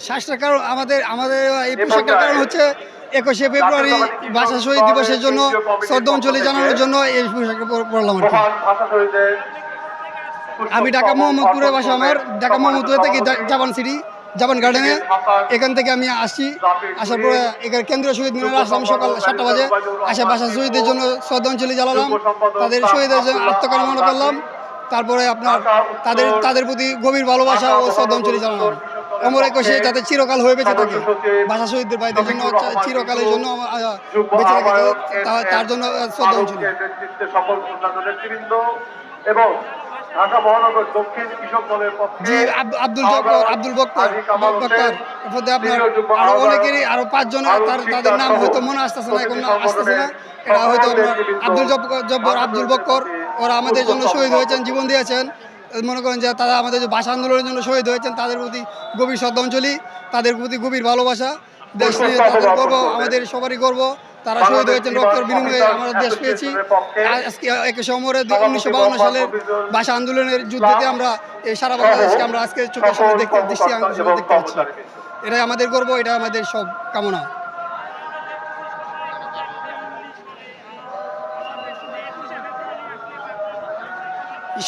শ্বাসটার কারণ আমাদের আমাদের এই পোশাকটার কারণ হচ্ছে 21শে ফেব্রুয়ারি ভাষা শহীদ দিবসের জন্য শ্রদ্ধাঞ্জলি জানানোর জন্য এই পোশাকটা পরলাম আর কি। আমি ঢাকা মোহাম্মদপুরে বাসা, আমার ঢাকা মোহাম্মদপুরে থেকে জাপান সিটি জাপান গার্ডেনে। এখান থেকে আমি আসছি, আসার পরে এখানে কেন্দ্রীয় শহীদ মিনারে আসলাম সকাল 7টা বাজে। আসা বাসা শহীদদের জন্য শ্রদ্ধাঞ্জলি জানালাম, তাদের শহীদের জন্য আত্মকামনা করলাম। তারপরে আপনার তাদের প্রতি গভীর ভালোবাসা ও শ্রদ্ধাঞ্জলি জানালাম। অমর 21শে যাতে চিরকাল হয়ে বেঁচে থাকে, ভাষা শহীদদের ভাইদের জন্য চিরকালের জন্য বেঁচে থাকে, তার জন্য শ্রদ্ধাঞ্জলি। এবং ঢাকা মহানগর দক্ষিণ কৃষক দলের পক্ষে জি আব্দুল বক্কর আপনার আরো অনেকেরই আরো 5 জন তাদের নাম হয়তো মনে আসতেছে না, এখন আসতেছে না। এটা হয়তো আপনার আব্দুল বক্কর, ওরা আমাদের জন্য শহীদ হয়েছেন, জীবন দিয়েছেন। মনে করেন যে তারা আমাদের যে ভাষা আন্দোলনের জন্য শহীদ হয়েছেন, তাদের প্রতি গভীর শ্রদ্ধাঞ্জলি, তাদের প্রতি গভীর ভালোবাসা। দেশ নিয়ে তাদের গর্ব, আমাদের সবারই গর্ব। তারা শহীদ হয়েছেন, রক্তের বিনিময়ে আমরা দেশ পেয়েছি। আজকে 21শে অমরে 1952 সালের ভাষা আন্দোলনের যুদ্ধতে আমরা এই সারা বাংলাদেশকে আমরা আজকে চোখের সামনে দেখতে পাচ্ছি। এটাই আমাদের গর্ব, এটা আমাদের সব কামনা।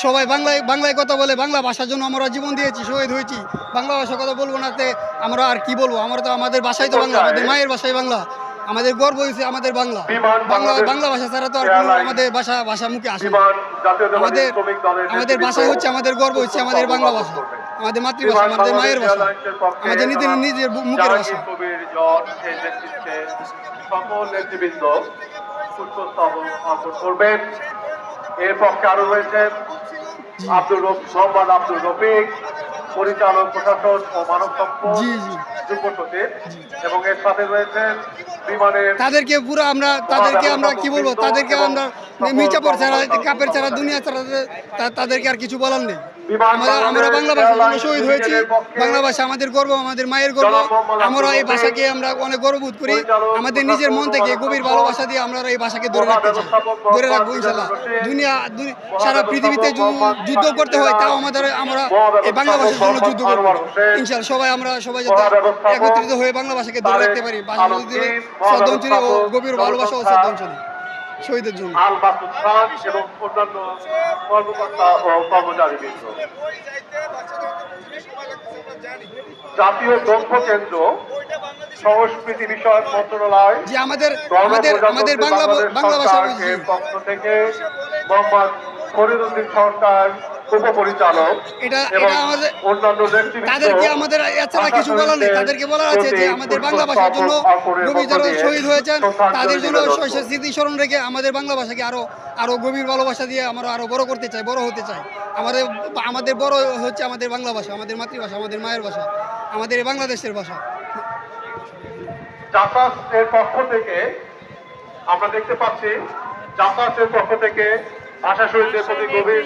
সবাই বাংলায় কথা বলে, বাংলা ভাষার জন্য আমরা জীবন দিয়েছি, শহীদ হয়েছি। বাংলা ভাষার কথা বলবো না, আমরা আর কি বলবো? আমরা তো আমাদের ভাষাই তো বাংলা, আমাদের মায়ের ভাষাই বাংলা। আমাদের গর্ব হয়েছে আমাদের বাংলা ভাষা ছাড়া তো আর কোনো আমাদের ভাষা মুখে আসে না। আমাদের ভাষাই হচ্ছে আমাদের গর্ব, হচ্ছে আমাদের বাংলা ভাষা, আমাদের মাতৃভাষা, আমাদের মায়ের ভাষা, আমাদের নিজের মুখের ভাষা। সকল নেতৃবৃন্দ পুষ্পস্তবক অর্পণ করবেন। এর পক্ষে আরো রয়েছেন মোহাম্মদ আব্দুল রফিক, পরিচালক প্রশাসন ও মানব সম্পদ যুগ্ম সচিব, এবং এর সাথে রয়েছেন তাদেরকে আমরা কি বলবো, তাদেরকে আমরা মির্জাপুর ছাড়া, কাপের ছাড়া, দুনিয়া ছাড়া তাদেরকে আর কিছু বলার নেই। আমরা বাংলা ভাষার জন্য শহীদ হয়েছি। বাংলা ভাষা আমাদের গর্ব, আমাদের মায়ের গর্ব। আমরা এই ভাষাকে আমরা অনেক গর্ববোধ করি। আমাদের নিজের মন থেকে গভীর ভালোবাসা দিয়ে আমরা এই ভাষাকে ধরে রাখবো ইনশাল্লাহ। সারা পৃথিবীতে যুদ্ধ করতে হয়, তাও আমরা এই বাংলা ভাষার জন্য যুদ্ধ করবো ইনশাল্লাহ। সবাই যাতে একত্রিত হয়ে বাংলা ভাষাকে ধরে রাখতে পারি। শ্রদ্ধাঞ্জলি ও গভীর ভালোবাসা ও শ্রদ্ধাঞ্জলি শহীদের জন্য। এবং অন্যান্য কর্মকর্তা ও কর্মচারীবৃন্দ। জাতীয় তথ্য কেন্দ্র, সংস্কৃতি বিষয়ক মন্ত্রণালয়, যে আমাদের বাংলা ভাষার পক্ষ থেকে মোহাম্মদ ফরিদউদ্দিন সরকার উপপরিচালক, তাদেরকে আমাদের এছাড়া কিছু বলার নেই। তাদেরকে বলার আছে যে আমাদের বাংলা ভাষার জন্য যারা শহীদ হয়েছেন, তাদের জন্য স্মৃতি স্মরণ রেখে আমাদের বাংলা ভাষাকে আরো গভীর ভালোবাসা দিয়ে আমরা আরো বড় করতে চাই, বড় হতে চাই। আমাদের বড় হচ্ছে আমাদের বাংলা ভাষা, আমাদের মাতৃভাষা, আমাদের মায়ের ভাষা, আমাদের বাংলাদেশের ভাষা। জাসাসের পক্ষ থেকে আমরা দেখতে পাচ্ছি, জাসাসের পক্ষ থেকে ভাষা শহীদদের প্রতি গভীর